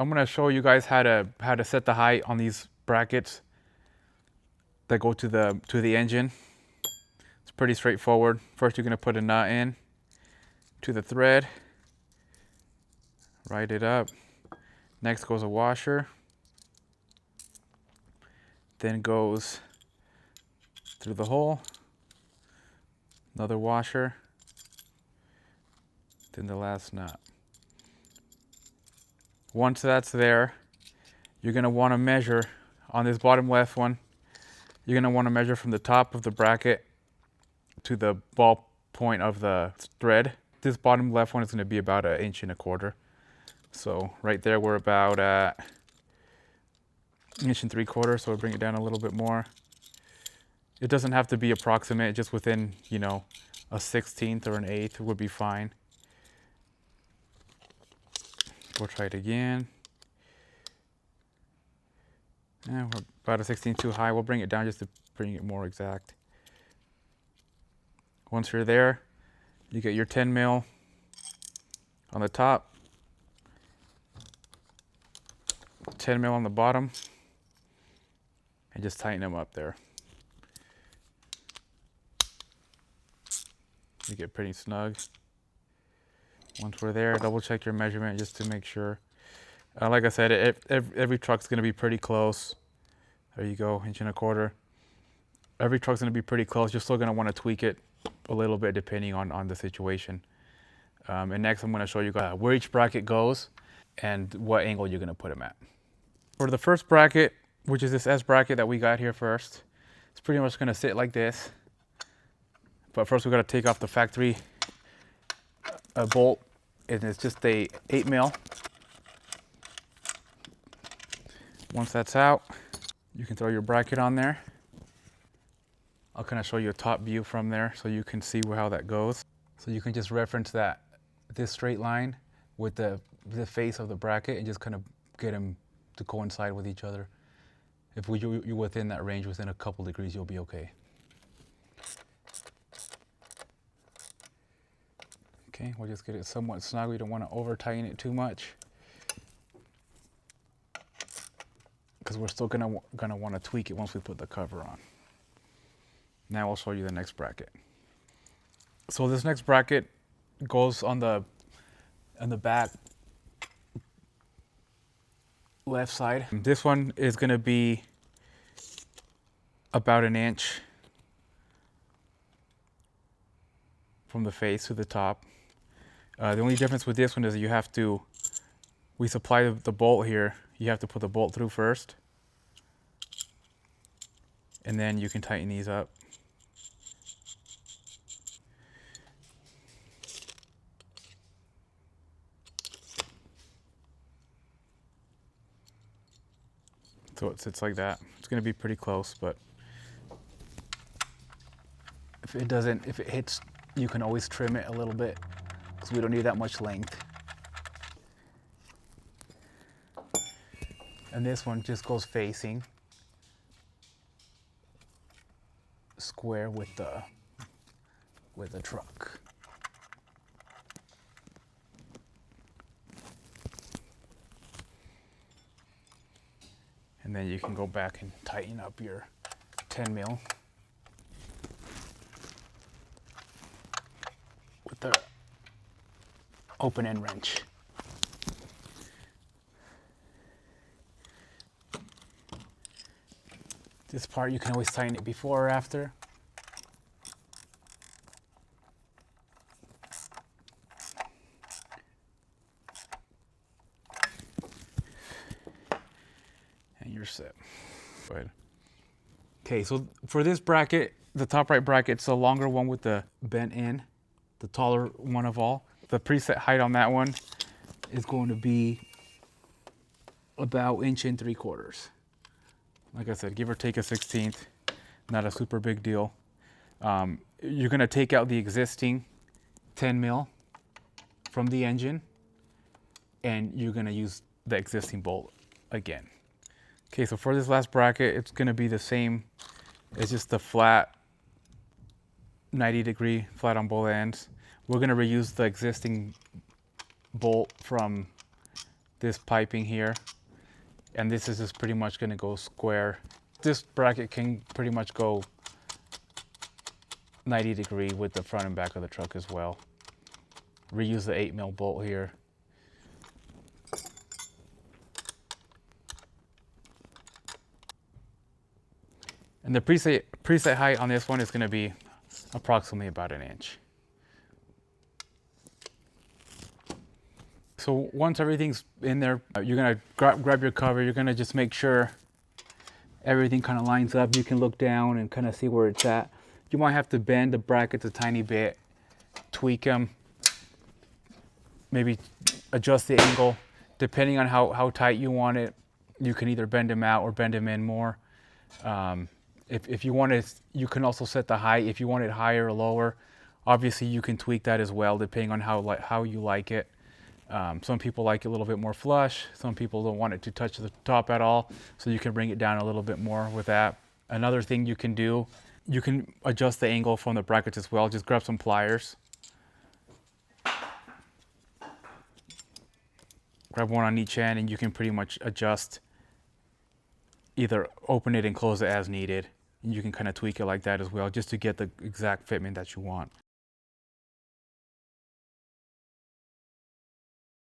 I'm gonna show you guys how to set the height on these brackets that go to the engine. It's pretty straightforward. First, you're gonna put a nut in to the thread, right it up. Next goes a washer. Then goes through the hole, another washer, then the last nut. Once that's there, you're gonna wanna measure on this bottom left one, you're gonna wanna measure from the top of the bracket to the ball point of the thread. This bottom left one is gonna be about 1.25 inches. So right there, we're about at 1.75 inches, so we'll bring it down a little bit more. It doesn't have to be approximate, just within, you know, a 1/16 or an 1/8 would be fine. We'll try it again. Yeah, we're about a 1/16 too high. We'll bring it down just to bring it more exact. Once you're there, you get your 10 mil on the top, 10 mil on the bottom, and just tighten them up there. You get pretty snug. Once we're there, double check your measurement just to make sure. Like I said, every truck's gonna be pretty close. There you go, 1.25 inches. Every truck's gonna be pretty close. You're still gonna wanna tweak it a little bit depending on the situation. And next I'm gonna show you guys where each bracket goes and what angle you're gonna put them at. For the first bracket, which is this S bracket that we got here first, it's pretty much gonna sit like this. But first we gotta take off the factory bolt, and it's just a 8 mil. Once that's out, you can throw your bracket on there. I'll kind of show you a top view from there so you can see how that goes. So you can just reference this straight line with the face of the bracket and just kind of get them to coincide with each other. If you're within that range, within a couple degrees, you'll be okay. Okay, we'll just get it somewhat snug. We don't want to over tighten it too much, because we're still gonna want to tweak it once we put the cover on. Now I'll show you the next bracket. So this next bracket goes on the back left side. This one is gonna be about 1 inch from the face to the top. The only difference with this one is we supply the bolt here. You have to put the bolt through first, and then you can tighten these up. So it sits like that. It's gonna be pretty close, but if it hits, you can always trim it a little bit, because we don't need that much length. And this one just goes facing square with the truck. And then you can go back and tighten up your 10 mil with the open end wrench. This part, you can always tighten it before or after. And you're set. Go ahead. Okay, so for this bracket, the top right bracket, it's the longer one with the bent end, the taller one of all. The preset height on that one is going to be about 1.75 inches. Like I said, give or take a 1/16, not a super big deal. You're gonna take out the existing 10 mil from the engine, and you're gonna use the existing bolt again. Okay, so for this last bracket, it's gonna be the same. It's just the flat 90-degree flat on both ends. We're gonna reuse the existing bolt from this piping here, and this is just pretty much going to go square. This bracket can pretty much go 90 degree with the front and back of the truck as well. Reuse the 8mm bolt here. And the preset height on this one is going to be approximately about 1 inch. So once everything's in there, you're going to grab your cover. You're going to just make sure everything kind of lines up. You can look down and kind of see where it's at. You might have to bend the brackets a tiny bit, tweak them, maybe adjust the angle. Depending on how tight you want it, you can either bend them out or bend them in more. If you want it, you can also set the height. If you want it higher or lower, obviously you can tweak that as well, depending on how you like it. Some people like it a little bit more flush. Some people don't want it to touch the top at all, so you can bring it down a little bit more with that. Another thing you can do, you can adjust the angle from the brackets as well. Just grab some pliers. Grab one on each end, and you can pretty much adjust, either open it and close it as needed. And you can kind of tweak it like that as well, just to get the exact fitment that you want.